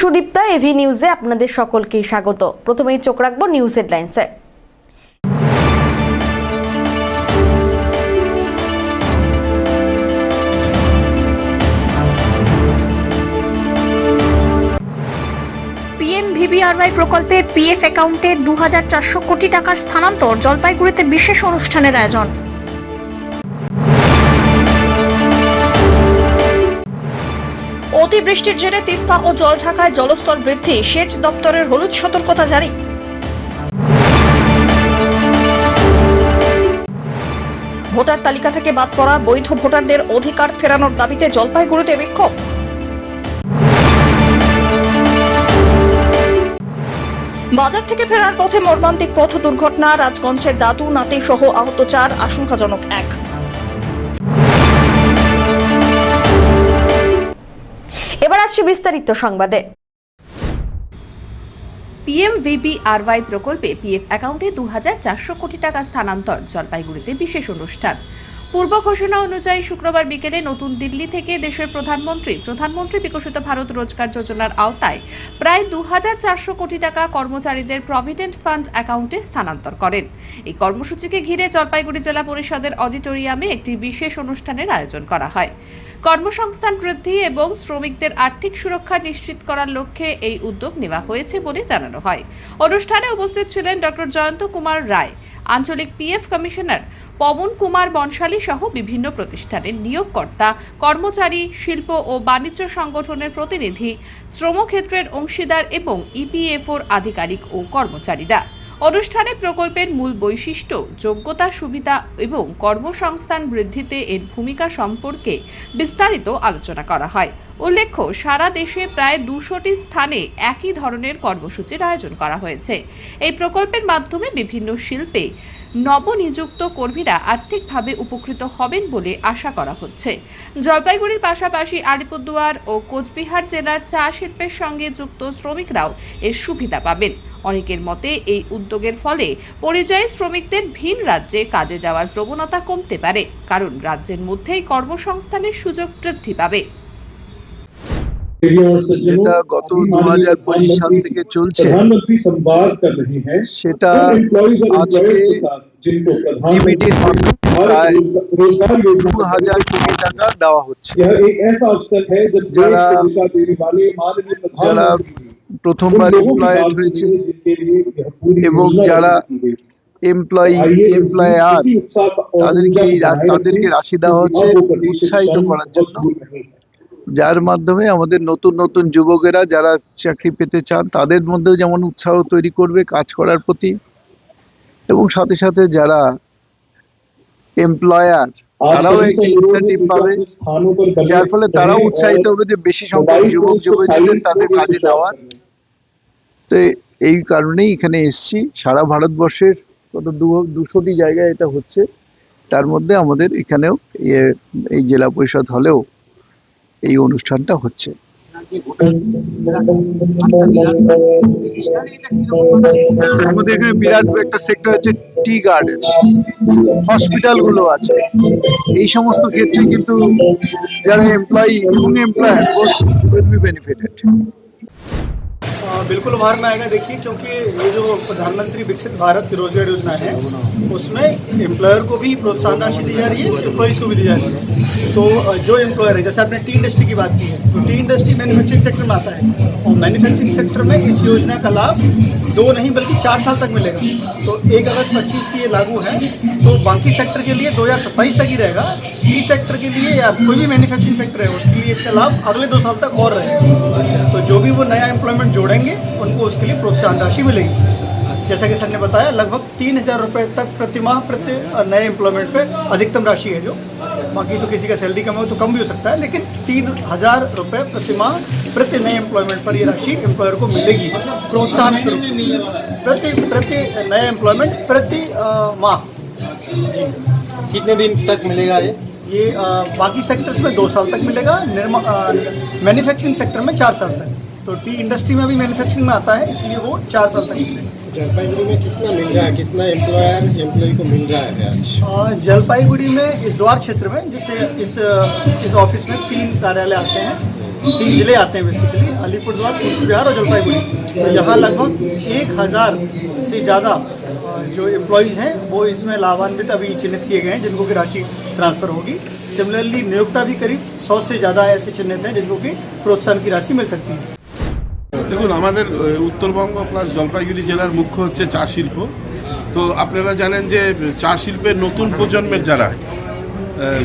Sudipta AV নিউজে আপনাদের সকলকে স্বাগত। প্রথমেই চোখ রাখবো নিউজ হেডলাইন্সে। পিএমভিবিআরওয়াই প্রকল্পে পিএফ অ্যাকাউন্টে 2400 কোটি টাকার স্থানান্তর, জলপাইগুড়িতে বিশেষ অনুষ্ঠানের আয়োজন। অতিবৃষ্টির জেরে তিস্তা ও জলঢাকায় জলস্তর বৃদ্ধি, সেচ দপ্তরের হলুদ সতর্কতা জারি। ভোটার তালিকা থেকে বাদ পড়া বৈধ ভোটারদের অধিকার ফেরানোর দাবিতে জলপাইগুড়িতে বিক্ষোভ। বাজার থেকে ফেরার পথে মর্মান্তিক পথ দুর্ঘটনা, রাজগঞ্জের দাদু নাতি সহ আহত 4, আশঙ্কাজনক 1। এবার আসছে বিস্তারিত সংবাদে। পিএমভিবিআরওয়াই প্রকল্পে পিএফ অ্যাকাউন্টে 2400 কোটি টাকা স্থানান্তর, জলপাইগুড়িতে বিশেষ অনুষ্ঠান। পূর্ব ঘোষণা অনুযায়ী শুক্রবার বিকেলে নতুন দিল্লি থেকে দেশের প্রধানমন্ত্রী বিকশিত ভারত রোজগার যোজনার আওতায় প্রায় 2400 কোটি টাকা কর্মচারীদের প্রভিডেন্ট ফান্ড অ্যাকাউন্টে স্থানান্তর করেন। এই কর্মসূচিকে ঘিরে জলপাইগুড়ি জেলা পরিষদের অডিটোরিয়ামে একটি বিশেষ অনুষ্ঠানের আয়োজন করা হয়। কর্মসংস্থান বৃদ্ধি এবং শ্রমিকদের আর্থিক সুরক্ষা নিশ্চিত করার লক্ষ্যে এই উদ্যোগ নেওয়া হয়েছে বলে জানানো হয়। অনুষ্ঠানে উপস্থিত ছিলেন ডক্টর জয়ন্ত কুমার রায়, আঞ্চলিক পিএফ কমিশনার পবন কুমার বনশালী সহ বিভিন্ন প্রতিষ্ঠানের নিয়োগকর্তা, কর্মচারী, শিল্প ও বাণিজ্য সংগঠনের প্রতিনিধি, শ্রমক্ষেত্রের অংশীদার এবং ইপিএফওর আধিকারিক ও কর্মচারীরা। অনুষ্ঠানে প্রকল্পের মূল বৈশিষ্ট্য, যোগ্যতা, সুবিধা এবং কর্মসংস্থান বৃদ্ধিতে এর ভূমিকা সম্পর্কে বিস্তারিত আলোচনা করা হয়। উল্লেখ্য, সারা দেশে প্রায় 200টি স্থানে একই ধরনের কর্মসূচির আয়োজন করা হয়েছে। এই প্রকল্পের মাধ্যমে বিভিন্ন শিল্পে নবনিযুক্ত কর্মীরা আর্থিকভাবে উপকৃত হবেন বলে আশা করা হচ্ছে। জলপাইগুড়ির পাশাপাশি আলিপুরদুয়ার ও কোচবিহার জেলার চা শিল্পের সঙ্গে যুক্ত শ্রমিকরাও এর সুবিধা পাবেন। অনেকের মতে এই উদ্যোগের ফলে পরিযায়ী শ্রমিকদের ভিন রাজ্যে কাজে যাওয়ার প্রবণতা কমতে পারে, কারণ রাজ্যের মধ্যেই কর্মসংস্থানের সুযোগ বৃদ্ধি পাবে। যেটা গত 2025 সাল থেকে চলছে, সেটা আজকে ডিবিটির মাধ্যমে প্রায় 2000 কোটি টাকা দেওয়া হচ্ছে। যারা প্রথমবার এমপ্লয়েড হয়েছে এবং যারা এমপ্লয়ার, তাদেরকে রাশি দেওয়া হচ্ছে উৎসাহিত করার জন্য, যার মাধ্যমে আমাদের নতুন নতুন যুবকেরা যারা চাকরি পেতে চান তাদের মধ্যেও যেমন উৎসাহ তৈরি করবে কাজ করার প্রতি, এবং সাথে সাথে যারা এমপ্লয়ার তারাও একটা ইনসেন্টিভ পাবে, যার ফলে তারাও উৎসাহিত হবে যে বেশি সংখ্যক যুবক যুবতীদের তাদের কাজে দেওয়ার। তো এই কারণেই এখানে এসছি। সারা ভারতবর্ষের কত 200টি জায়গায় এটা হচ্ছে, তার মধ্যে আমাদের এখানেও এই জেলা পরিষদ হলেও এই অনুষ্ঠানটা হচ্ছে। আমাদের এখানে বিরাট একটা সেক্টর আছে টি গার্ডেন, হসপিটাল গুলো আছে। এই সমস্ত ক্ষেত্রে কিন্তু যারা এমপ্লয়ি এবং এমপ্লয়ার উইল বি বেনিফিটেড। बिल्कुल उभार में आएगा। देखिए, क्योंकि ये जो प्रधानमंत्री विकसित भारत रोजगार योजना है, उसमें एम्प्लॉयर को भी प्रोत्साहन राशि दी जा रही है, एम्प्लॉइज़ को भी दी जा रही है। तो जो एम्प्लॉयर है, जैसे आपने टी इंडस्ट्री की बात की है, तो टी इंडस्ट्री मैन्युफैक्चरिंग सेक्टर में आता है, और मैन्युफैक्चरिंग सेक्टर में इस योजना का लाभ 2 नहीं बल्कि 4 साल तक मिलेगा। तो 1 अगस्त 25 से ये लागू है, तो बाकी सेक्टर के लिए 2027 तक ही रहेगा। टी सेक्टर के लिए या कोई भी मैन्युफैक्चरिंग सेक्टर है, उसके लिए इसका लाभ अगले 2 साल तक और रहेगा। तो जो भी वो नया एम्प्लॉयमेंट जोड़ेंगे उनको उसके लिए प्रोत्साहन राशि मिलेगी। जैसा कि सर ने बताया, लगभग 3000 रुपये तक प्रति माह प्रति नए एम्प्लॉयमेंट पे अधिकतम राशि है जो। बाकी तो किसी का सैलरी कम हो तो कम भी हो सकता है, लेकिन 3000 रुपये प्रति माह प्रति नए एम्प्लॉयमेंट पर ये राशि एम्प्लॉयर को मिलेगी प्रोत्साहन स्वरूप। प्रति नए एम्प्लॉयमेंट प्रति माह। जी, कितने दिन तक मिलेगा ये बाकी सेक्टर्स में 2 साल तक मिलेगा, मैन्युफैक्चरिंग सेक्टर में 4 साल तक। तो टी इंडस्ट्री में भी मैन्युफैक्चरिंग में आता है, इसलिए वो 4 साल तक मिलेगा। जलपाईगुड़ी में कितना मिल रहा है, कितना एम्प्लॉय को मिल रहा है आज? जलपाईगुड़ी में इस द्वार क्षेत्र में, जैसे इस ऑफिस में 3 कार्यालय आते हैं, तीन जिले आते हैं बेसिकली, अलीपुरद्वार, कूचबिहार और जलपाईगुड़ी। तो यहाँ लगभग 1000 से ज़्यादा जो एम्प्लॉयज़ हैं वो इसमें लाभान्वित अभी चिन्हित किए गए हैं, जिनको की राशि ट्रांसफ़र होगी। सिमिलरली नियोक्ता भी करीब 100 से ज़्यादा ऐसे चिन्हित हैं जिनको की प्रोत्साहन की राशि मिल सकती है। দেখুন, আমাদের উত্তরবঙ্গ প্লাস জলপাইগুড়ি জেলার মুখ্য হচ্ছে চা শিল্প। তো আপনারা জানেন যে চা শিল্পের নতুন প্রজন্মের যারা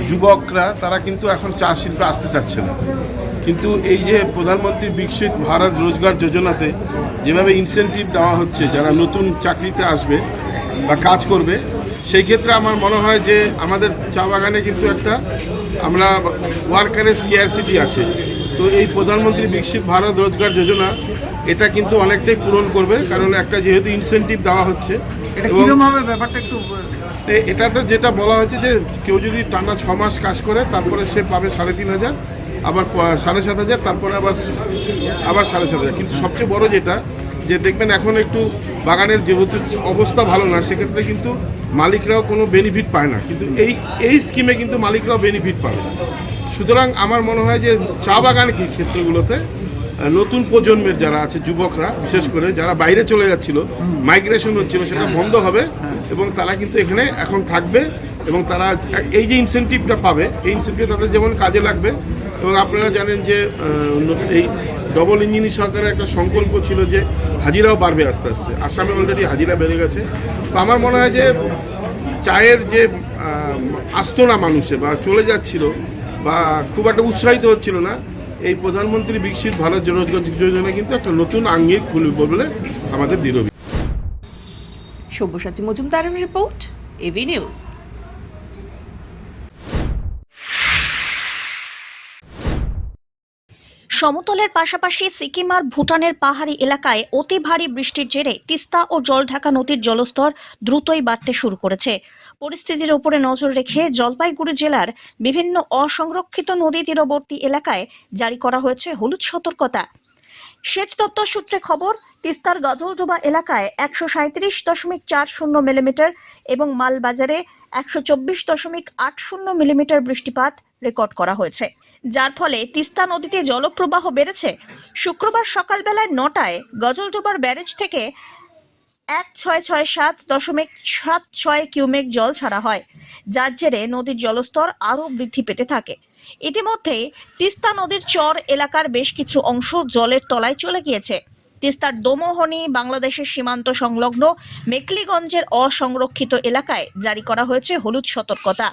যুবকরা, তারা কিন্তু এখন চা শিল্পে আসতে চাচ্ছে না। কিন্তু এই যে প্রধানমন্ত্রী বিকশিত ভারত রোজগার যোজনাতে যেভাবে ইনসেনটিভ দেওয়া হচ্ছে যারা নতুন চাকরিতে আসবে বা কাজ করবে, সেই ক্ষেত্রে আমার মনে হয় যে আমাদের চা বাগানে কিন্তু একটা আমরা ওয়ার্কারের স্কেয়ারসিটি আছে। তো এই প্রধানমন্ত্রী বিকশিত ভারত রোজগার যোজনা এটা কিন্তু অনেকটাই পূরণ করবে, কারণ একটা যেহেতু ইনসেনটিভ দেওয়া হচ্ছে। ব্যাপারটা একটু এটাতে যেটা বলা হয়েছে যে কেউ যদি টানা 6 মাস কাজ করে তারপরে সে পাবে 3500, আবার 7500, তারপরে আবার 7500। কিন্তু সবচেয়ে বড় যেটা যে দেখবেন এখন একটু বাগানের যেহেতু অবস্থা ভালো না, সেক্ষেত্রে কিন্তু মালিকরাও কোনো বেনিফিট পায় না, কিন্তু এই স্কিমে কিন্তু মালিকরাও বেনিফিট পাবে। সুতরাং আমার মনে হয় যে চা বাগান ক্ষেত্রগুলোতে নতুন প্রজন্মের যারা আছে, যুবকরা বিশেষ করে যারা বাইরে চলে যাচ্ছিল, মাইগ্রেশন হচ্ছিল, সেটা বন্ধ হবে এবং তারা কিন্তু এখানে এখন থাকবে এবং তারা এই যে ইনসেনটিভটা পাবে, এই ইনসেনটিভ তাদের যেমন কাজে লাগবে। এবং আপনারা জানেন যে এই ডবল ইঞ্জিনি সরকারের একটা সংকল্প ছিল যে হাজিরাও বাড়বে আস্তে আস্তে। আসামে অলরেডি হাজিরা বেড়ে গেছে। তো আমার মনে হয় যে চায়ের যে আসতো না মানুষে বা চলে যাচ্ছিল বা খুব একটা উৎসাহিত হচ্ছিল না, এই প্রধানমন্ত্রী বিকশিত ভারত রোজগার যোজনা কিন্তু একটা নতুন আঙ্গিক খুলবে বলে আমাদের দৃঢ়। সব্যসাচী মজুমদারের রিপোর্ট, এবি নিউজ। সমতলের পাশাপাশি সিকিম আর ভুটানের পাহাড়ি এলাকায় অতি ভারী বৃষ্টির জেরে তিস্তা ও জলঢাকা নদীর জলস্তর দ্রুতই বাড়তে শুরু করেছে। পরিস্থিতির উপরে নজর রেখে জলপাইগুড়ি জেলার বিভিন্ন অসংরক্ষিত নদী তীরবর্তী এলাকায় জারি করা হয়েছে হলুদ সতর্কতা। সেচ দপ্তর সূত্রে খবর, তিস্তার গজলডোবা এলাকায় 137.40 মিলিমিটার এবং মালবাজারে 124.80 মিলিমিটার বৃষ্টিপাত রেকর্ড করা হয়েছে, যার ফলে তিস্তা নদীতে জলপ্রবাহ বেড়েছে। শুক্রবার সকালবেলায় 9টায় গজলডোবার ব্যারেজ থেকে 1667.76 কিউমেক জল ছাড়া হয়, যার জেরে নদীর জলস্তর আরও বৃদ্ধি পেতে থাকে। ইতিমধ্যেই তিস্তা নদীর চর এলাকার বেশ কিছু অংশ জলের তলায় চলে গিয়েছে। তিস্তার দোমোহনী বাংলাদেশের সীমান্ত সংলগ্ন মেকলিগঞ্জের অসংরক্ষিত এলাকায় জারি করা হয়েছে হলুদ সতর্কতা।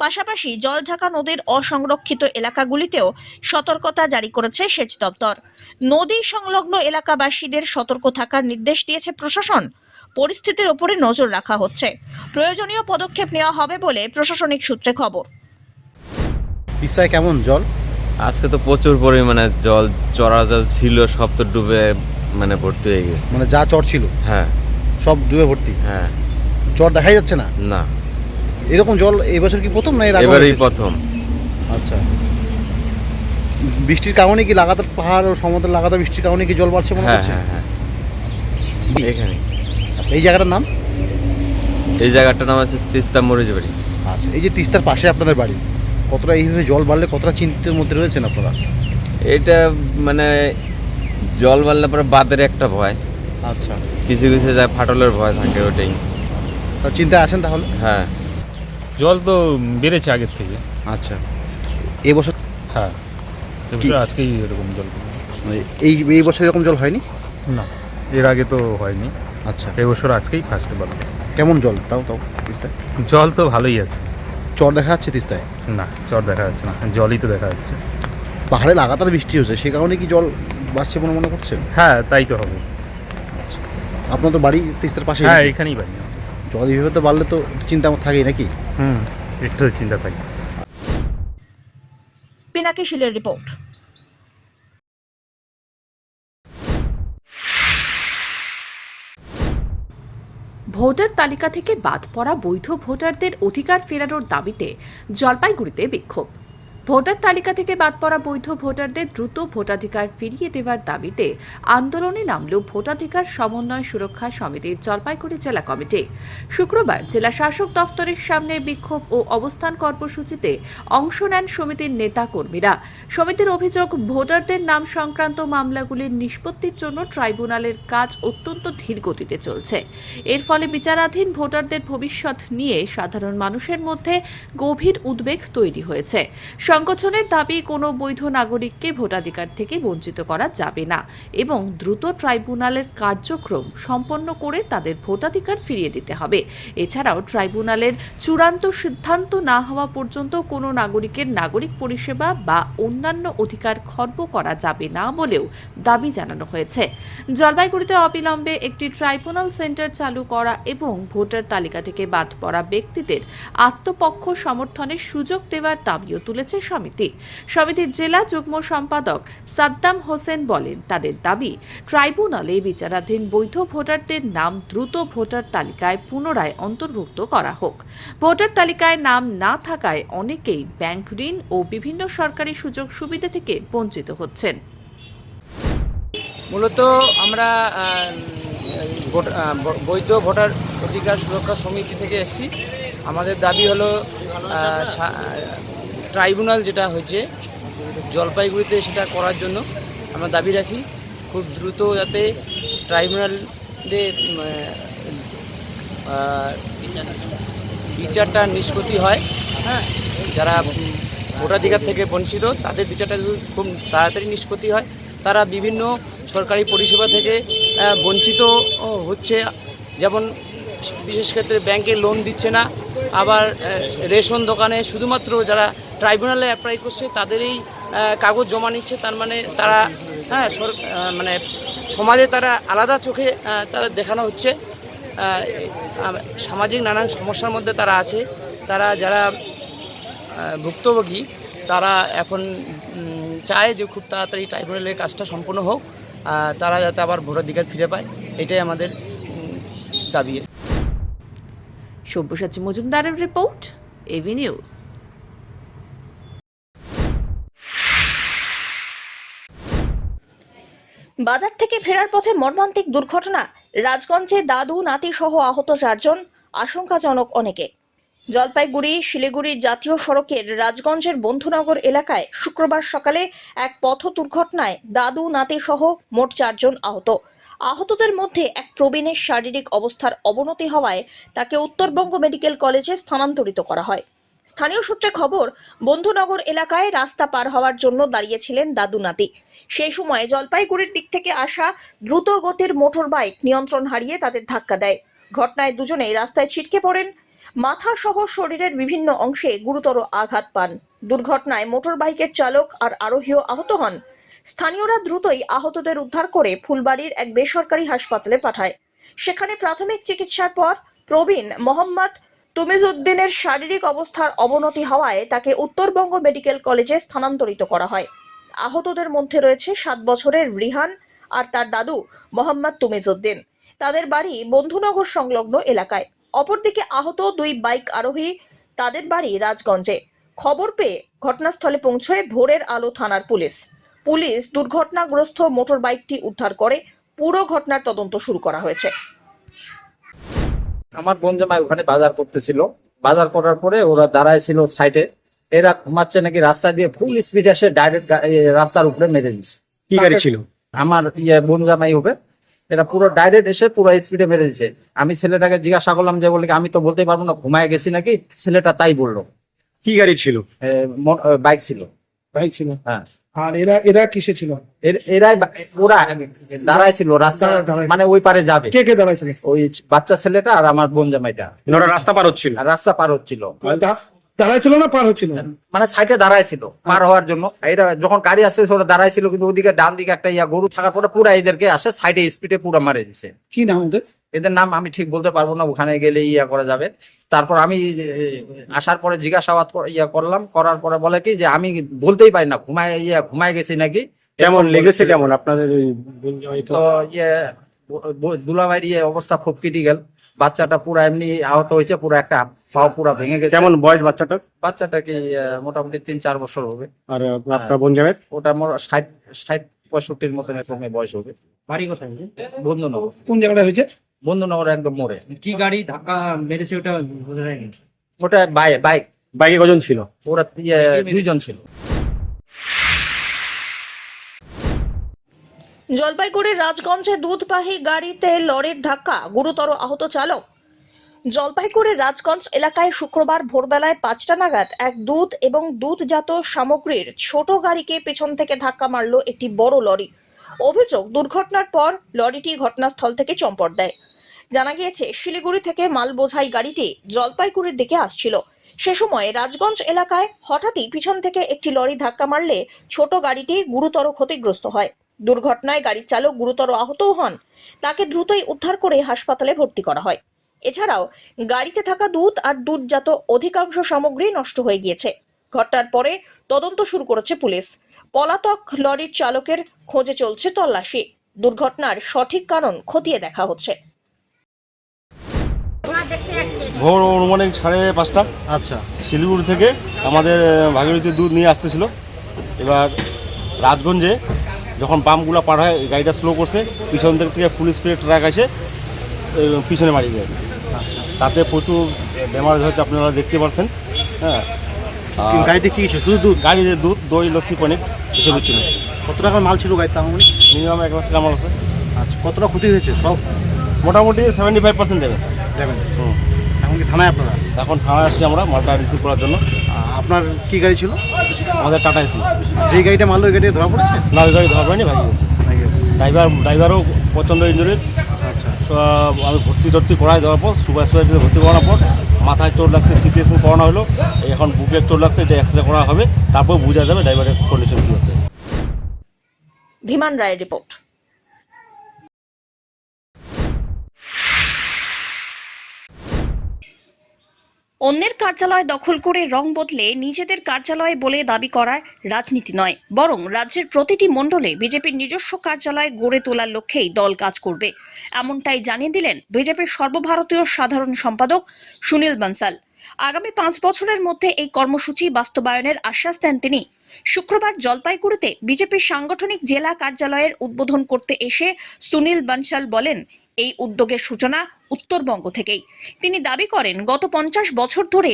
পাশাপাশি জলঢাকা নদীর অসংরক্ষিত এলাকাগুলিতেও সতর্কতা জারি করেছে সেচ দপ্তর। নদী সংলগ্ন এলাকাবাসীদের সতর্ক থাকার নির্দেশ দিয়েছে প্রশাসন। পরিস্থিতির উপরে নজর রাখা হচ্ছে, প্রয়োজনীয় পদক্ষেপ নেওয়া হবে বলে প্রশাসনিক সূত্রে খবর। তিস্তায় কেমন জল? আজকে তো প্রচুর পরিমাণে জল, চড়া জল ছিল সব তো ডুবে মানে ভর্তি হয়ে গেছে। মানে যা চর ছিল হ্যাঁ সব ডুবে ভর্তি? হ্যাঁ। চর দেখাই যাচ্ছে না? না। এরকম জল এই বছর কি প্রথম না এর আগে? এবারেই প্রথম। আচ্ছা, বৃষ্টির কারণে কি লাগাতার পাহাড় ও সমুদ্র লাগাতার বৃষ্টির কারণে কি জল বাড়ছে মনে হ্যাঁ হচ্ছে? হ্যাঁ হ্যাঁ এখানে। আচ্ছা, এই জায়গাটার নাম? এই জায়গাটার নাম আছে তিস্তা মরিচবাড়ি। আচ্ছা, এই যে তিস্তার পাশে আপনাদের বাড়ি, কতটা এইভাবে জল বাড়লে কতটা চিন্তার মধ্যে রয়েছেন আপনারা? এটা মানে জল বাড়লে পরে বাদের একটা ভয়। আচ্ছা, কিছু কিছু যায় ফাটলের ভয় থাকে, ওটাই। তা চিন্তায় আসেন তাহলে? হ্যাঁ, জল তো বেড়েছে আগের থেকে। আচ্ছা, এবছর? হ্যাঁ, এবছর আজকেই এরকম জল। এই বছর এরকম জল হয়নি? না, এর আগে তো হয়নি। আচ্ছা, এবছর আজকেই ফার্স্ট বার। কেমন জল তাও তিস্তায়? জল তো ভালোই আছে। চর দেখা যাচ্ছে তিস্তায়? না, চর দেখা যাচ্ছে না, জলই তো দেখা যাচ্ছে। পাহাড়ে লাগাতার বৃষ্টি হচ্ছে, সে কারণে কি জল বাড়ছে বলে মনে করছেন? হ্যাঁ, তাই তো হবে। আচ্ছা, আপনার তো বাড়ি তিস্তার পাশে? হ্যাঁ, এখানেই বাড়ি। জল এইভাবে তো বাড়লে তো চিন্তা থাকেই নাকি? একটু চিন্তা থাকি। পিনাকি শিলের রিপোর্ট। ভোটার তালিকা থেকে বাদ পড়া বৈধ ভোটারদের অধিকার ফেরানোর দাবিতে জলপাইগুড়িতে বিক্ষোভ। ভোটার তালিকা থেকে বাদ পড়া বৈধ ভোটারদের দ্রুত ভোটাধিকার ফিরিয়ে দেওয়ার দাবিতে আন্দোলনে নামল ভোটাধিকার সমন্বয় সুরক্ষা সমিতির জলপাইগুড়ি জেলা কমিটি। শুক্রবার জেলা শাসক দফতরের সামনে বিক্ষোভ ও অবস্থান কর্মসূচিতে অংশ নেন সমিতির নেতা কর্মীরা। সমিতির অভিযোগ, ভোটারদের নাম সংক্রান্ত মামলাগুলির নিষ্পত্তির জন্য ট্রাইব্যুনালের কাজ অত্যন্ত ধীর গতিতে চলছে। এর ফলে বিচারাধীন ভোটারদের ভবিষ্যৎ নিয়ে সাধারণ মানুষের মধ্যে গভীর উদ্বেগ তৈরি হয়েছে। সংগঠনের দাবি, কোনো বৈধ নাগরিককে ভোটাধিকার থেকে বঞ্চিত করা যাবে না এবং দ্রুত ট্রাইব্যুনালের কার্যক্রম সম্পন্ন করে তাদের ভোটাধিকার ফিরিয়ে দিতে হবে। এছাড়াও ট্রাইব্যুনালের চূড়ান্ত সিদ্ধান্ত না হওয়া পর্যন্ত কোনো নাগরিকের নাগরিক পরিষেবা বা অন্যান্য অধিকার খর্ব করা যাবে না বলেও দাবি জানানো হয়েছে। জলপাইগুড়িতে অবিলম্বে একটি ট্রাইব্যুনাল সেন্টার চালু করা এবং ভোটার তালিকা থেকে বাদ পড়া ব্যক্তিদের আত্মপক্ষ সমর্থনের সুযোগ দেওয়ার দাবিও তুলেছে সমিতি। সমিতির জেলা যুগ্ম সম্পাদক সাদ্দাম হোসেন বলেন, তাদের দাবি, ট্রাইব্যুনালে বিচারাধীন বৈধ ভোটারদের নাম দ্রুত ভোটার তালিকায় পুনরায় অন্তর্ভুক্ত করা হোক। ভোটার তালিকায় নাম না থাকায় অনেকেই ব্যাংক ঋণ ও বিভিন্ন সরকারি সুযোগ সুবিধা থেকে বঞ্চিত হচ্ছেন। মূলত আমরা বৈধ ভোটার অধিকার সুরক্ষা সমিতি থেকে এসেছি। আমাদের দাবি হলো ট্রাইব্যুনাল যেটা হয়েছে জলপাইগুড়িতে, সেটা করার জন্য আমরা দাবি রাখি খুব দ্রুত যাতে ট্রাইব্যুনালের বিচারটা নিষ্পত্তি হয়। হ্যাঁ, যারা ভোটাধিকার থেকে বঞ্চিত তাদের বিচারটা খুব তাড়াতাড়ি নিষ্পত্তি হয়। তারা বিভিন্ন সরকারি পরিষেবা থেকে বঞ্চিত হচ্ছে, যেমন বিশেষ ক্ষেত্রে ব্যাংকে লোন দিচ্ছে না, আবার রেশন দোকানে শুধুমাত্র যারা ট্রাইব্যুনালে অ্যাপ্লাই করছে তাদেরই কাগজ জমা নিচ্ছে। তার মানে তারা মানে সমাজে তারা আলাদা চোখে তাদের দেখানো হচ্ছে। সামাজিক নানান সমস্যার মধ্যে তারা আছে। তারা যারা ভুক্তভোগী তারা এখন চায় যে খুব তাড়াতাড়ি ট্রাইব্যুনালের কাজটা সম্পূর্ণ হোক, তারা যাতে আবার ভোটাধিকার ফিরে পায়, এটাই আমাদের দাবি। সব্যসাচী মজুমদারের রিপোর্ট, এবি নিউজ। বাজার থেকে ফেরার পথে মর্মান্তিক দুর্ঘটনা। রাজগঞ্জে দাদু নাতি সহ আহত 4 জন, আশঙ্কাজনক অনেকে। জলপাইগুড়ি শিলিগুড়ি জাতীয় সড়কের রাজগঞ্জের বন্ধুনগর এলাকায় শুক্রবার সকালে এক পথ দুর্ঘটনায় দাদু নাতি সহ মোট 4 জন আহত। আহতদের মধ্যে এক প্রবীণের শারীরিক অবস্থার অবনতি হওয়ায় তাকে উত্তরবঙ্গ মেডিকেল কলেজে স্থানান্তরিত করা হয়। স্থানীয় সূত্রে খবর, বন্ধুনগর এলাকায় রাস্তা পার হওয়ার জন্য দাঁড়িয়েছিলেন দাদু নাতি। সেই সময় জলপাইগুড়ির দিক থেকে আসা দ্রুত গতির মোটর বাইক নিয়ন্ত্রণ হারিয়ে তাদের ধাক্কা দেয়। ঘটনায় দুজনেই রাস্তায় ছিটকে পড়েন। মাথা সহ শরীরের বিভিন্ন অংশে গুরুতর আঘাত পান। দুর্ঘটনায় মোটর বাইকের চালক আর আরোহীও আহত হন। স্থানীয়রা দ্রুতই আহতদের উদ্ধার করে ফুলবাড়ির এক বেসরকারি হাসপাতালে পাঠায়। সেখানে প্রাথমিক চিকিৎসার পর প্রবীণ মোহাম্মদ তুমিজউদ্দিনের শারীরিক অবস্থার অবনতি হওয়ায় তাকে উত্তরবঙ্গ মেডিকেল কলেজে স্থানান্তরিত করা হয়। আহতদের মধ্যে রয়েছে 7 বছরের রিহান আর তার দাদু মোহাম্মদ তুমিজউদ্দিন। তাদের বাড়ি বন্ধুনগর সংলগ্ন এলাকায়। অপরদিকে আহত 2 বাইক আরোহী, তাদের বাড়ি রাজগঞ্জে। খবর পেয়ে ঘটনাস্থলে পৌঁছয় ভোরের আলো থানার পুলিশ। দুর্ঘটনাগ্রস্ত মোটর বাইকটি উদ্ধার করে পুরো ঘটনার তদন্ত শুরু করা হয়েছে। আমার বোন জামাই ওখানে বাজার করতেছিল, বাজার করার পরে ওরা দাঁড়ায় ছিল সাইডে, এরা ঘুমাচ্ছে নাকি রাস্তা দিয়ে ফুল স্পিড এসে ডাইরেক্ট রাস্তার উপরে মেরে দিচ্ছে। কি গাড়ি ছিল? আমার বোন জামাই হবে, এরা পুরো ডাইরেক্ট এসে পুরো স্পিডে মেরে দিচ্ছে। আমি ছেলেটাকে জিজ্ঞাসা করলাম যে বলে আমি তো বলতে পারবো না, ঘুমায় গেছি নাকি। ছেলেটা তাই বললো। কি গাড়ি ছিল? বাইক ছিল। বাইক ছিল। হ্যাঁ। আর এরা কিসে ছিল? ওরা দাঁড়ায় ছিল রাস্তা, মানে ওই পারে যাবে। কে কে দাঁড়াইছিল? ওই বাচ্চা ছেলেটা আর আমার বোন জামাইটা। ওরা রাস্তা পার হচ্ছিল? রাস্তা পার হচ্ছিল। দাঁড়াইছিল না পার হচ্ছিল? মানে সাইডে দাঁড়ায় ছিল পার হওয়ার জন্য। এটা যখন গাড়ি আসছে ওরা দাঁড়ায় ছিল, কিন্তু ওদিকে ডান দিকে একটা গরু থাকার পরে পুরা এদেরকে আসে সাইডে স্পিডে পুরা মারে দিছে। কি নাম ওদের? এদের নাম আমি ঠিক বলতে পারবো না, ওখানে গেলে করা যাবে। তারপর আমি আসার পরে জিজ্ঞাসাবাদ করলাম, করার পরে বলে কি যে আমি বলতেই পারি না, ঘুমায় গেছি নাকি। কেমন লেগেছে? কেমন আপনাদের? তো দুলাভাইয়ের অবস্থা খুব ক্রিটিক্যাল। বাচ্চাটা পুরো এমনি আহত হয়েছে, পুরো একটা পা পুরা ভেঙে গেছে। কেমন বয়স বাচ্চাটার? বাচ্চাটাকে মোটামুটি 3-4 বছর হবে। আর আপনার বোন যাবেন? ওটা মোর 60-65 মতন এরকম বয়স হবে। বাড়ি কোথায়? বন্ধুনগর। কোন জায়গাটা হয়েছে? বন্ধুনগর একদম মোড়ে। কি গাড়ি ধাক্কা মেরেছে ওটা বোঝা যায়নি। ওটা বাইক। বাইকে কজন ছিল? ওরা 2 জন ছিল। জলপাইগুড়ির রাজগঞ্জে দুধবাহী গাড়িতে লরির ধাক্কা, গুরুতর আহত চালক। জলপাইগুড়ির রাজগঞ্জ এলাকায় শুক্রবার ভোরবেলায় 5টা নাগাদ এক দুধ এবং দুধজাত সামগ্রীর ছোট গাড়িকে পেছন থেকে ধাক্কা মারল একটি বড় লরি। অভিযোগ, দুর্ঘটনার পর লরিটি ঘটনাস্থল থেকে চম্পট দেয়। জানা গিয়েছে, শিলিগুড়ি থেকে মাল বোঝাই গাড়িটি জলপাইগুড়ির দিকে আসছিল। সে সময় রাজগঞ্জ এলাকায় হঠাৎই পিছন থেকে একটি লরি ধাক্কা মারলে ছোট গাড়িটি গুরুতর ক্ষতিগ্রস্ত হয়। দুর্ঘটনায় গাড়ির চালক গুরুতর আহতও হন। তাকে দ্রুতই উদ্ধার করে হাসপাতালে ভর্তি করা হয়। এছাড়াও গাড়িতে থাকা দুধ আর দুধজাত অধিকাংশ সামগ্রী নষ্ট হয়ে গিয়েছে। ঘটনার পরে তদন্ত শুরু করেছে পুলিশ। পলাতক লরির চালকের খোঁজে চলছে তল্লাশি। দুর্ঘটনার সঠিক কারণ খতিয়ে দেখা হচ্ছে। ভোর অনুমানিক 5:30। আচ্ছা, শিলিগুড়ি থেকে আমাদের ভাগীরথী দুধ নিয়ে আসতেছিল। এবার রাজগঞ্জে যখন পাম্পগুলো পার হয় গাড়িটা স্লো করছে, পিছন দিক থেকে ফুল স্পিড ট্রাক আসে পিছনে মারিয়ে দেয়। আচ্ছা, তাতে প্রচুর ড্যামেজ হচ্ছে, আপনারা দেখতে পাচ্ছেন। হ্যাঁ, গাড়িতে কি কিছু শুধু দুধ? গাড়িতে দুধ, দই, লস্যি, পনির এসব ছিল। কত টাকার মাল ছিল গাড়িতে? মিনিমাম 1 লাখ টাকা মাল আছে। আচ্ছা, কতটা ক্ষতি হয়েছে? সব মোটামুটি 75% ড্যামেজ। এখন কি থানায় আপনারা? এখন থানায় আসছি আমরা মালটা রিসিভ করার জন্য। আপনার কি গাড়ি ছিল? আমাদের টাটা এসি। যেই গাড়িটা মারলো ওই গাড়ি ধরা পড়েছে? না, ওই গাড়ি ধরা পড়েনি, ভাগি গেছে। ড্রাইভারও প্রচণ্ড ইঞ্জুরি। আচ্ছা, আমি ভর্তি করাই দেওয়ার পর সুপার স্পেশালিটিতে ভর্তি করানোর পর মাথায় চোট লাগছে, সিটি স্ক্যান করানো হলো। এখন বুকে চোট লাগছে, এটা এক্সরে করা হবে, তারপর বোঝা যাবে ড্রাইভারের কন্ডিশন কী আছে। ধীমান রায়ের রিপোর্ট। অন্যের কার্যালয় দখল করে রং বদলে নিজেদের কার্যালয় বলে দাবি করায় রাজনীতি নয়, বরং রাজ্যের প্রতিটি মণ্ডলে বিজেপির নিজস্ব কার্যালয় গড়ে তোলার লক্ষ্যেই দল কাজ করবে। এমনটাই জানিয়ে দিলেন বিজেপির সর্বভারতীয় সাধারণ সম্পাদক সুনীল বানসাল। আগামী 5 বছরের মধ্যে এই কর্মসূচি বাস্তবায়নের আশ্বাস দেন তিনি। শুক্রবার জলপাইগুড়িতে বিজেপির সাংগঠনিক জেলা কার্যালয়ের উদ্বোধন করতে এসে সুনীল বানসাল বলেন, এই উদ্যোগের সূচনা উত্তরবঙ্গ থেকেই। তিনি দাবি করেন, গত 50 বছর ধরে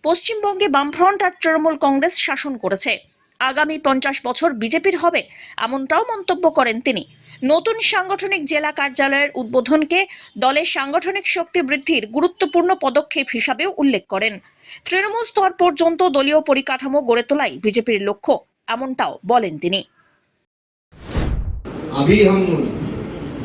পশ্চিমবঙ্গে বামফ্রন্ট আর তৃণমূল কংগ্রেস শাসন করেছে। আগামী 50 বছর বিজেপির হবে, এমনটাও মন্তব্য করেন তিনি। নতুন সাংগঠনিক জেলা কার্যালয়ের উদ্বোধনকে দলের সাংগঠনিক শক্তি বৃদ্ধির গুরুত্বপূর্ণ পদক্ষেপ হিসাবেও উল্লেখ করেন। তৃণমূল স্তর পর্যন্ত দলীয় পরিকাঠামো গড়ে তোলাই বিজেপির লক্ষ্য, এমনটাও বলেন তিনি।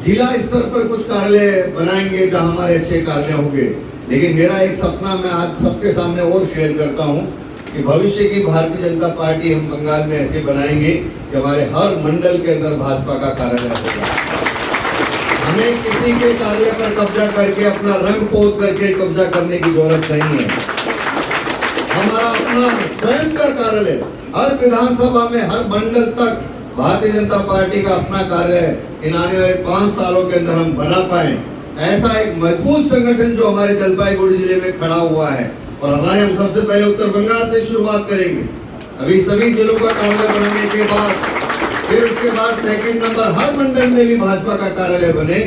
जिला स्तर पर कुछ कार्यालय बनाएंगे जहां हमारे अच्छे कार्यालय होंगे, लेकिन मेरा एक सपना मैं आज सबके सामने और शेयर करता हूं कि भविष्य की भारतीय जनता पार्टी हम बंगाल में ऐसे बनाएंगे कि हमारे हर मंडल के अंदर भाजपा का कार्यालय होगा। हमें किसी के कार्यालय पर कब्जा करके अपना रंग पोत करके कब्जा करने की जरूरत नहीं है। हमारा अपना स्वयं का कार्यालय हर विधानसभा में हर मंडल तक भारतीय जनता पार्टी का अपना कार्यालय इन आने वाले 5 सालों के अंदर हम बना पाए, ऐसा एक मजबूत संगठन जो हमारे जलपाईगुड़ी जिले में खड़ा हुआ है। और हमारे हम सबसे पहले उत्तर बंगाल से शुरुआत करेंगे। अभी सभी जिलों का कार्यालय बनने के बाद फिर उसके बाद सेकंड नंबर हर मंडल में भी भाजपा का कार्यालय बने।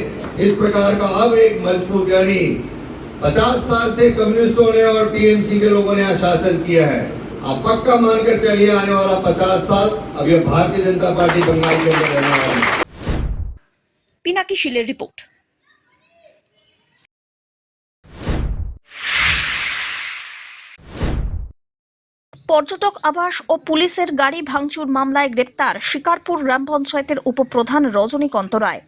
इस प्रकार का अब एक मजबूत, यानी 50 साल से कम्युनिस्टों ने और टीएमसी के लोगों ने शासन किया है, आप पक्का मानकर चलिए आने वाला 50 साल अब ये भारतीय जनता पार्टी बंगाल के अंदर रहने वाली है। পিনাকি শিলের রিপোর্ট। পর্যটক আবাস ও পুলিশের গাড়ি ভাঙচুর মামলায় গ্রেপ্তার শিকারপুর গ্রাম পঞ্চায়েতের উপপ্রধান রজনীকান্ত রায়।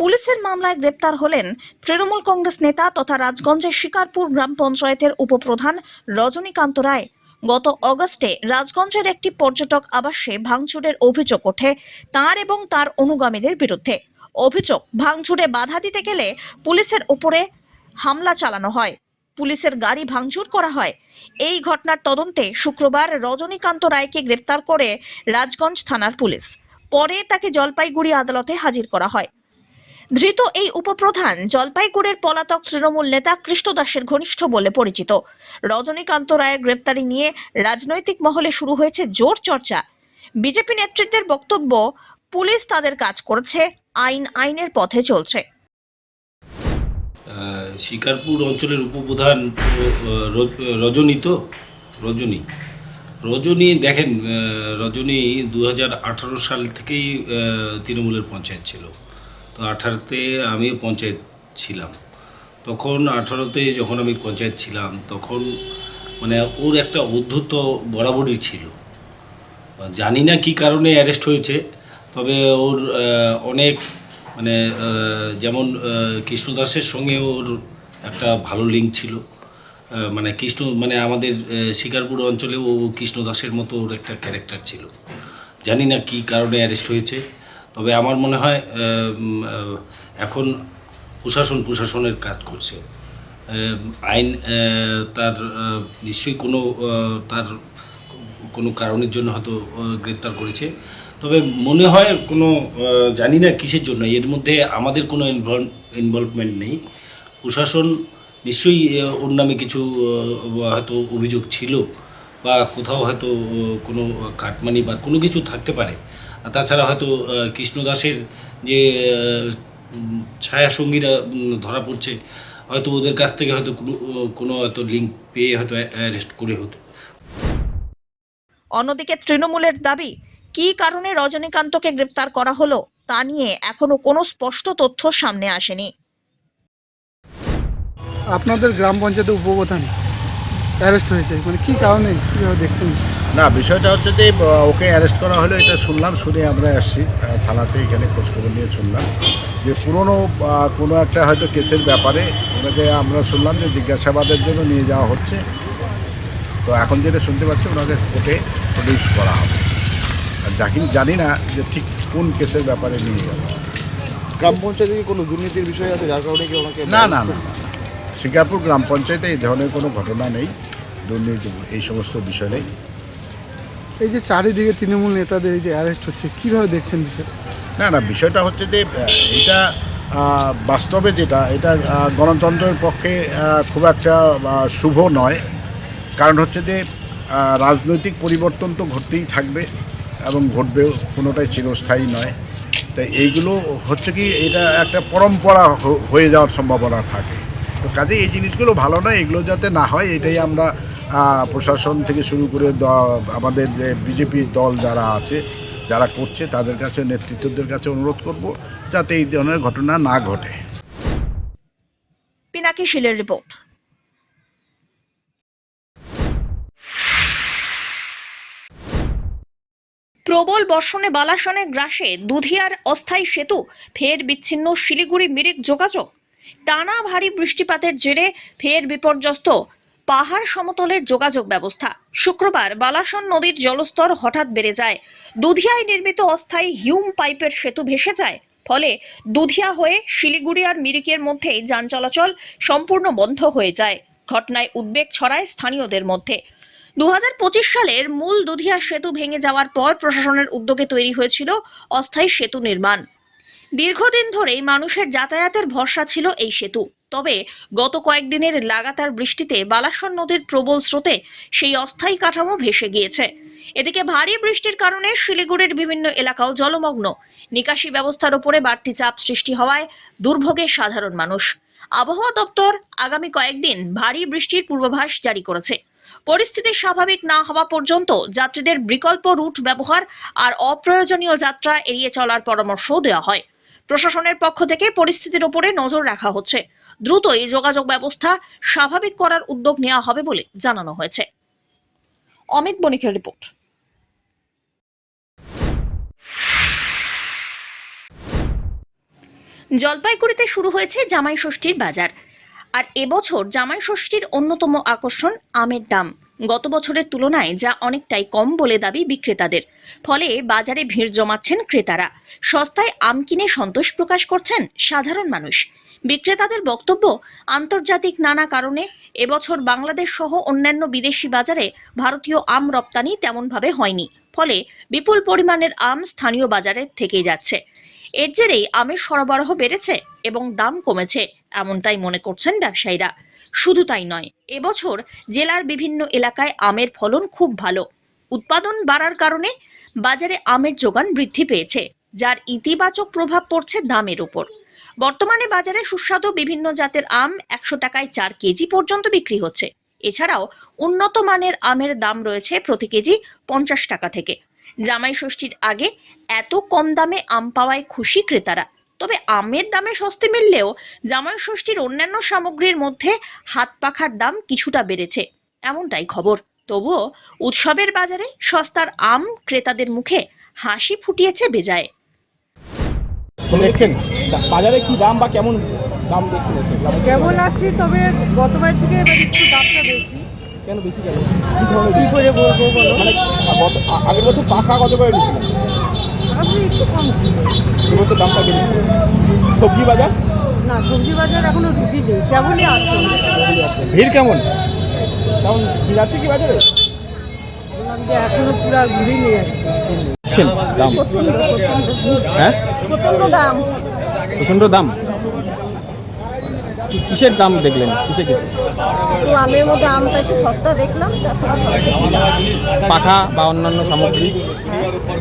পুলিশের মামলায় গ্রেপ্তার হলেন তৃণমূল কংগ্রেস নেতা তথা রাজগঞ্জের শিকারপুর গ্রাম পঞ্চায়েতের উপপ্রধান রজনীকান্ত রায়। গত অগস্টে রাজগঞ্জের একটি পর্যটক আবাসে ভাঙচুরের অভিযোগ ওঠে তার এবং তার অনুগামীদের বিরুদ্ধে। অভিযোগ, ভাঙচুরে বাধা দিতে গেলে পুলিশের উপরে হামলা চালানো হয়, পুলিশের গাড়ি ভাঙচুর করা হয়। এই ঘটনার তদন্তে শুক্রবার রজনীকান্ত রায়কে গ্রেপ্তার করে রাজগঞ্জ থানার পুলিশ। পরে তাকে জলপাইগুড়ি আদালতে হাজির করা হয়। ধৃত এই উপপ্রধান জলপাইগুড়ির পলাতক তৃণমূল নেতা কৃষ্ণ দাসের ঘনিষ্ঠ বলে পরিচিত। রজনীকান্ত রায়ের গ্রেপ্তারি নিয়ে রাজনৈতিক মহলে শুরু হয়েছে জোর চর্চা। বিজেপি নেতৃত্বের বক্তব্য, পুলিশ তাদের কাজ করছে, আইনের পথে চলছে। শিকারপুর অঞ্চলের উপপ্রধান রজনী দেখেন, রজনী 2018 সাল থেকেই তৃণমূলের পঞ্চায়েত ছিল। তো 18তে আমিও পঞ্চায়েত ছিলাম। তখন 18তে যখন আমি পঞ্চায়েত ছিলাম তখন মানে ওর একটা অদ্ভুত বরাবরই ছিল। জানি না কী কারণে অ্যারেস্ট হয়েছে, তবে ওর অনেক মানে যেমন কৃষ্ণ দাসের সঙ্গে ওর একটা ভালো লিঙ্ক ছিল। মানে মানে আমাদের শিকারপুর অঞ্চলেও ও কৃষ্ণ দাসের মতো ওর একটা ক্যারেক্টার ছিল। জানি না কী কারণে অ্যারেস্ট হয়েছে, তবে আমার মনে হয় এখন প্রশাসনের কাজ করছে। আইন তার নিশ্চয়ই তার কোনো কারণের জন্য হয়তো গ্রেপ্তার করেছে, তবে মনে হয় কোনো জানি না কিসের জন্য, এর মধ্যে আমাদের কোনো ইনভলভমেন্ট নেই। প্রশাসন নিশ্চয়ই ওর নামে কিছু হয়তো অভিযোগ ছিল বা কোথাও হয়তো কোনো কাটমানি বা কোনো কিছু থাকতে পারে। আর তাছাড়া হয়তো কৃষ্ণ দাসের যে ছায়াসঙ্গীরা ধরা পড়ছে, হয়তো ওদের কাছ থেকে হয়তো কোনো হয়তো লিঙ্ক পেয়ে হয়তো অ্যারেস্ট করে হতে। অন্যদিকে তৃণমূলের দাবি, কী কারণে রজনীকান্তকে গ্রেপ্তার করা হলো তা নিয়ে এখনো কোনো স্পষ্ট তথ্য সামনে আসেনি। আপনাদের গ্রাম পঞ্চায়েতের উপপ্রধান অ্যারেস্ট হয়েছে, মানে কি কারণে, কীভাবে দেখছেন? না, বিষয়টা হচ্ছে যে ওকে অ্যারেস্ট করা হলো, এটা শুনলাম, শুনে আমরা আসছি থানাতে, এখানে খোঁজখবর নিয়ে শুনলাম যে পুরনো কোনো একটা হয়তো কেসের ব্যাপারে ওনাকে আমরা শুনলাম যে জিজ্ঞাসাবাদের জন্য নিয়ে যাওয়া হচ্ছে। তো এখন যেটা শুনতে পাচ্ছি ওনাকে কোর্টে প্রডিউস করা হবে। আর জানি না যে ঠিক কোন কেসের ব্যাপারে নিয়ে যাবে। গ্রাম পঞ্চায়েতে কি কোনো দুর্নীতির বিষয় আছে যার কারণে কি ওনাকে? না, শিকারপুর গ্রাম পঞ্চায়েতে এই ধরনের কোনো ঘটনা নেই, দুর্নীতি এই সমস্ত বিষয় নেই। এই যে চারিদিকে তৃণমূল নেতাদের এই যে অ্যারেস্ট হচ্ছে, কীভাবে দেখছেন বিষয়টা? না, বিষয়টা হচ্ছে যে এটা বাস্তবে এটা গণতন্ত্রের পক্ষে খুব একটা শুভ নয়। কারণ হচ্ছে যে রাজনৈতিক পরিবর্তন তো ঘটতেই থাকবে এবং ঘটবেও, কোনোটাই চিরস্থায়ী নয়। তাই এইগুলো হচ্ছে কি, এটা একটা পরম্পরা হয়ে যাওয়ার সম্ভাবনা থাকে। তো কাজে এই জিনিসগুলো ভালো নয়, এগুলো যাতে না হয় এটাই আমরা প্রশাসন থেকে শুরু করে আমাদের যে বিজেপি দল যারা আছে, যারা করছে তাদের কাছে, নেতৃত্বদের কাছে অনুরোধ করব যাতে এই ধরনের ঘটনা না ঘটে। পিনাকি শীলের রিপোর্ট। প্রবল বর্ষণে বালাসনে গ্রাসে দুধিয়ার অস্থায়ী সেতু, ফের বিচ্ছিন্ন শিলিগুড়ি মিরিক যোগাযোগ। টানা ভারী বৃষ্টিপাতের জেরে ফের বিপর্যস্ত পাহাড় সমতলের যোগাযোগ ব্যবস্থা। শুক্রবার বালাসন নদীর জলস্তর হঠাৎ বেড়ে যায়। দুধিয়ায় নির্মিত অস্থায়ী হিউম পাইপের সেতু ভেসে যায়, ফলে দুধিয়া হয়ে শিলিগুড়ি আর মিরিকের মধ্যে যান চলাচল সম্পূর্ণ বন্ধ হয়ে যায়। ঘটনায় উদ্বেগ ছড়ায় স্থানীয়দের মধ্যে। 2025 সালের মূল দুধিয়া সেতু ভেঙে যাওয়ার পর প্রশাসনের উদ্যোগে তৈরি হয়েছিল অস্থায়ী সেতু নির্মাণ। দীর্ঘদিন ধরেই মানুষের যাতায়াতের ভরসা ছিল এই সেতু। তবে গত কয়েকদিনের লাগাতার বৃষ্টিতে বালাসন নদীর প্রবল স্রোতে সেই অস্থায়ী কাঠামো ভেসে গিয়েছে। এদিকে ভারী বৃষ্টির কারণে শিলিগুড়ির বিভিন্ন এলাকাও জলমগ্ন। নিকাশি ব্যবস্থার উপরে বাড়তি চাপ সৃষ্টি হওয়ায় দুর্ভোগে সাধারণ মানুষ। আবহাওয়া দপ্তর আগামী কয়েকদিন ভারী বৃষ্টির পূর্বাভাস জারি করেছে। পরিস্থিতি স্বাভাবিক না হওয়া পর্যন্ত যাত্রীদের বিকল্প রুট ব্যবহার আর অপ্রয়োজনীয় যাত্রা এড়িয়ে চলার পরামর্শও দেওয়া হয়। প্রশাসনের পক্ষ থেকে পরিস্থিতির উপরে নজর রাখা হচ্ছে। দ্রুতই যোগাযোগ ব্যবস্থা স্বাভাবিক করার উদ্যোগ নেওয়া হবে বলে জানানো হয়েছে। অমিত বণিকের রিপোর্ট। জলপাইগুড়িতে শুরু হয়েছে জামাই ষষ্ঠীর বাজার। আর এবছর জামাই ষষ্ঠীর অন্যতম আকর্ষণ আমের দাম। গত বছরের তুলনায় যা অনেকটাই কম বলে দাবি বিক্রেতাদের। ফলে বাজারে ভিড় জমাচ্ছেন ক্রেতারা। সস্তায় আম কিনে সন্তোষ প্রকাশ করছেন সাধারণ মানুষ। বিক্রেতাদের বক্তব্য, আন্তর্জাতিক নানা কারণে এবছর বাংলাদেশ সহ অন্যান্য বিদেশি বাজারে ভারতীয় আম রপ্তানি তেমনভাবে হয়নি। ফলে বিপুল পরিমাণের আম স্থানীয় বাজারে থেকেই যাচ্ছে। এর জেরেই আমের সরবরাহ বেড়েছে এবং দাম কমেছে, এমনটাই মনে করছেন ব্যবসায়ীরা। শুধু তাই নয়, এবছর জেলার বিভিন্ন এলাকায় আমের ফলন খুব ভালো। উৎপাদন বাড়ার কারণে বাজারে আমের যোগান বৃদ্ধি পেয়েছে, যার ইতিবাচক প্রভাব পড়ছে দামের উপর। বর্তমানে বাজারে সুস্বাদু বিভিন্ন জাতের আম 100 টাকায় 4 কেজি পর্যন্ত বিক্রি হচ্ছে। এছাড়াও উন্নত মানের আমের দাম রয়েছে প্রতি কেজি 50 টাকা থেকে। জামাই ষষ্ঠীর আগে এত কম দামে আম পাওয়ায় খুশি ক্রেতারা। তবে আমের দামে স্বস্তি মিললেও জামাই ষষ্ঠীর অন্যান্য সামগ্রীর মধ্যে হাত পাখার দাম কিছুটা বেড়েছে, এমনটাই খবর। তবুও উৎসবের বাজারে সস্তার আম ক্রেতাদের মুখে হাসি ফুটিয়েছে বেজায়। দেখছেন বাজারে কি দাম বা কেমন দাম দেখছেন? কেমন আসছি, তবে গতবার থেকে এবার একটু দামটা বেশি। কেন বেশি কেন? কি করে বলবো বলো? মানে আগের বছর পাখা কত করে নিয়েছিলেন? আপনি একটু কম ছিল। এবছর দামটা বেড়েছে। সবজি বাজার? না, সবজি বাজার এখনো রুগী নেই, কেবলই আসছে। ভিড় কেমন? কেমন ভিড় আছে কি বাজারে? বললাম যে এখনো পুরো ঘুরে নিয়ে আসছে। দাম হ্যাঁ প্রচন্ড দাম। প্রচণ্ড দাম। কিসের দাম দেখলেন? কিসে কিসে? তো আমের মধ্যে আমটা একটু সস্তা দেখলাম, তাছাড়া পাখা বা অন্যান্য সামগ্রী?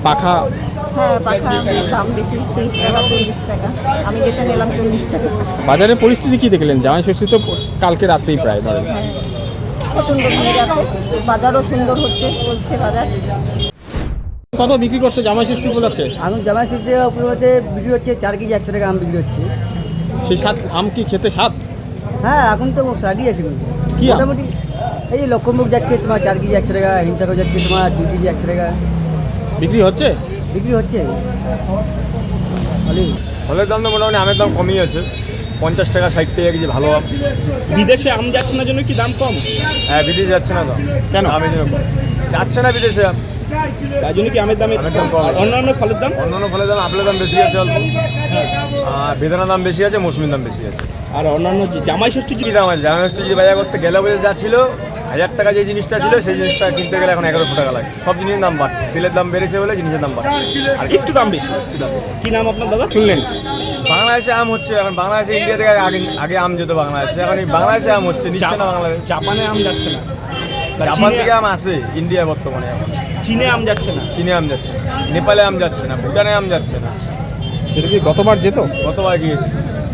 পাখা? হ্যাঁ, পাখা দাম বেশি, 30 টাকা 40 টাকা। আমি যেটা নিলাম 40 টাকা। বাজারের পরিস্থিতি কি দেখলেন? জামাই ষষ্ঠী তো কালকে রাতেই প্রায় ধরেন। প্রচন্ড ভিড় আছে, বাজারও সুন্দর হচ্ছে, চলছে বাজার। কত বিক্রি করছে জামাই ষষ্ঠী উপলক্ষে? এখন জামাই ষষ্ঠী উপলক্ষে বিক্রি হচ্ছে 4 কেজি 100 টাকা আম বিক্রি হচ্ছে। সেই স্বাদ আম কি খেতে স্বাদ? হ্যাঁ, এখন তো স্বাদই আছে কি আম? মোটামুটি। এই যে লক্ষ্মণভোগ যাচ্ছে তোমার 4 কেজি 100 টাকা, হিমসাগর যাচ্ছে তোমার 2 কেজি 100 টাকা বিক্রি হচ্ছে? বিক্রি হচ্ছে। ফলের দাম তো মোটামুটি আমের দাম কমই আছে, 50 টাকা 60 টাকা কেজি ভালো আম। বিদেশে আম যাচ্ছে না জন্য কি দাম কম? হ্যাঁ, বিদেশে যাচ্ছে না দাম। কেন? আমের জন্য কম যাচ্ছে না বিদেশে আম, তাই জন্য কি আমের দাম কম। অন্যান্য ফলের দাম? অন্যান্য ফলের দাম আপেলের দাম বেশি আছে অল্প, আর বেদানার দাম বেশি আছে, মৌসুমির দাম বেশি আছে। আর অন্যান্য জামাই ষষ্ঠী কি দাম আছে? জামাই ষষ্ঠী যদি বাজার করতে গেলে যা ছিল 1000 টাকা যে জিনিসটা ছিল সেই জিনিসটা কিনতে গেলে এখন 1100 টাকা লাগে। সব জিনিসের দাম বাড়ছে, তেলের দাম বেড়েছে বলে জিনিসের দাম বাড়ছে, আর একটু দাম বেশি। কি নাম আপনার দাদা? শুনলেন বাংলাদেশে আম হচ্ছে এখন। বাংলাদেশে ইন্ডিয়া থেকে আগে আম যেত বাংলাদেশে, এখন এই বাংলাদেশে আম হচ্ছে, নিচ্ছে না বাংলাদেশ। জাপানে আম যাচ্ছে না, জাপান থেকে আম আসে ইন্ডিয়া বর্তমানে। এখন চীনে আম যাচ্ছে না, চীনে আম যাচ্ছে না, নেপালে আম যাচ্ছে না, ভুটানে আম যাচ্ছে না। সেটা কি গতবার যেত? গতবার গিয়েছে,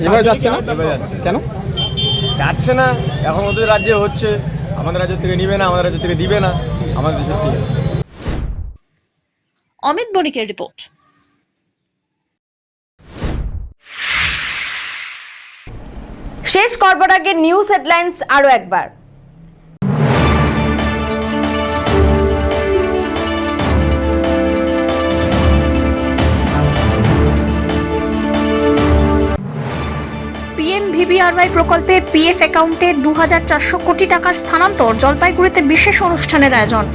এবার যাচ্ছে না। এবার যাচ্ছে কেন? যাচ্ছে না, এখন ওদের রাজ্যে হচ্ছে, আমাদের রাজ্য থেকে নিবে না, আমাদের রাজ্য থেকে দিবে না, আমাদের দেশের থেকে। অমিত বণিকের রিপোর্ট। শেষ করবার আগে নিউজ হেডলাইন্স আরো একবার। PMVBRY প্রকল্পে পিএফ অ্যাকাউন্টে 2400 কোটি টাকার স্থানান্তর, জলপাইগুড়িতে বিশেষ অনুষ্ঠানের আয়োজন।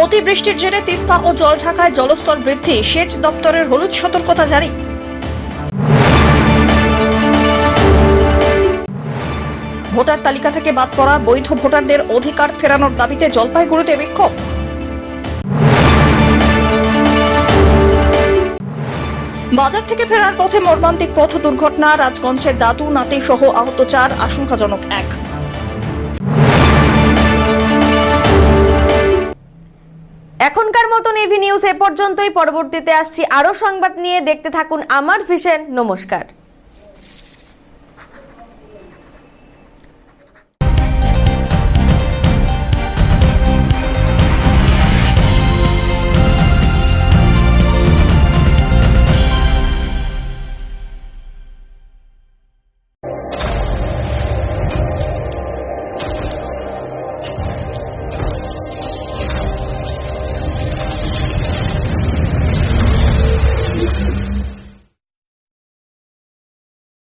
অতিবৃষ্টির জেরে তিস্তা ও জলঢাকায় জলস্তর বৃদ্ধি, সেচ দপ্তরের হলুদ সতর্কতা জারি। ভোটার তালিকা থেকে বাদ পড়া বৈধ ভোটারদের অধিকার ফেরানোর দাবিতে জলপাইগুড়িতে বিক্ষোভ। বাজার থেকে ফেরার পথে মর্মান্তিক পথ দুর্ঘটনা, রাজগঞ্জের দাদু নাতি সহ আহত 4, আশঙ্কাজনক 1। এখনকার মতন এভি নিউজ এ পর্যন্তই। পরবর্তীতে আসছি আরো সংবাদ নিয়ে, দেখতে থাকুন আমার ভিশন। নমস্কার।